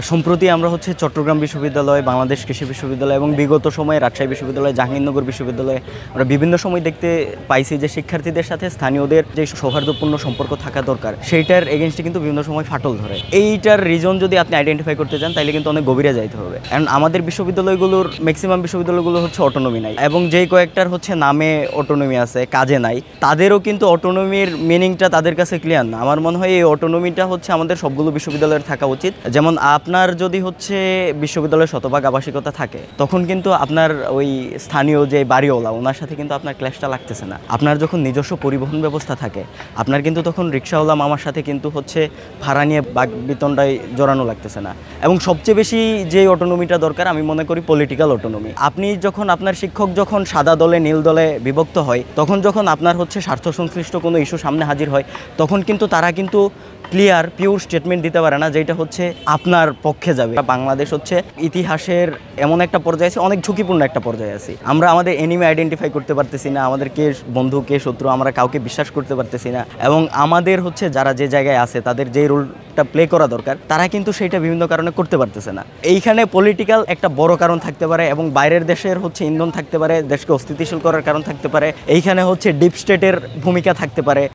সম্প্রতি আমরা চট্টগ্রাম বিশ্ববিদ্যালয়, বাংলাদেশ কৃষি বিশ্ববিদ্যালয় এবং বিগত সময়ে রাজশাহী বিশ্ববিদ্যালয়, জাহাঙ্গীরনগর বিশ্ববিদ্যালয়ে আমরা বিভিন্ন সময় দেখতে পাইছি যে শিক্ষার্থীদের সাথে স্থানীয়দের যে সৌহার্দ্যপূর্ণ সম্পর্ক থাকা দরকার সেইটার এগেনস্টে কিন্তু বিভিন্ন সময় ফাটল ধরে। এইটার রিজন যদি আপনি আইডেন্টিফাই করতে চান তাহলে কিন্তু অনেক গভীরে যাইতে হবে। কারণ আমাদের বিশ্ববিদ্যালয়গুলোর ম্যাক্সিমাম বিশ্ববিদ্যালয়গুলো অটোনমি নাই, এবং যেই কয়েকটার নামে অটোনমি আছে কাজে নাই, তাদেরও কিন্তু অটোনমির মিনিংটা তাদের কাছে ক্লিয়ার না। আমার মনে হয় এই অটোনমিটা আমাদের সবগুলো বিশ্ববিদ্যালয়ের থাকা উচিত। যেমন আপনার যদি বিশ্ববিদ্যালয়ের শতভাগ আবাসিকতা থাকে, তখন কিন্তু আপনার ওই স্থানীয় যে বাড়িওয়ালা ওনার সাথে কিন্তু আপনার ক্ল্যাশটা লাগতেছে না। আপনার যখন নিজস্ব পরিবহন ব্যবস্থা থাকে, আপনার কিন্তু তখন রিক্সাওয়ালা মামার সাথে কিন্তু ভাড়া নিয়ে বাক বিতণ্ডায় জড়ানো লাগতেছে না। এবং সবচেয়ে বেশি যে অটোনমিটা দরকার আমি মনে করি পলিটিক্যাল অটোনমি। আপনি যখন আপনার শিক্ষক যখন সাদা দলে নীল দলে বিভক্ত হয়, তখন যখন আপনার স্বার্থ সংশ্লিষ্ট কোনো ইস্যু সামনে হাজির হয়, তখন কিন্তু তারা কিন্তু ক্লিয়ার পিওর স্টেটমেন্ট দিতে পারে না যেটা আপনার পক্ষে যাবে। বাংলাদেশ ইতিহাসের এমন একটা পর্যায়ে আছে, অনেক ঝুঁকিপূর্ণ একটা পর্যায়ে আছি। আমরা আমাদের এনিমি আইডেন্টিফাই করতে পারতেছি না, আমাদের কে বন্ধু কে শত্রু আমরা কাউকে বিশ্বাস করতে পারতেছি না। এবং আমাদের যারা যে জায়গায় আছে তাদের যে রোলটা প্লে করা দরকার তারা কিন্তু সেইটা বিভিন্ন কারণে করতে পারতেছে না। এইখানে পলিটিক্যাল একটা বড় কারণ থাকতে পারে, এবং বাইরের দেশের ইন্ধন থাকতে পারে, দেশকে অস্থিতিশীল করার কারণ থাকতে পারে। এইখানে ডিপ স্টেটের ভূমিকা থাকতে পারে।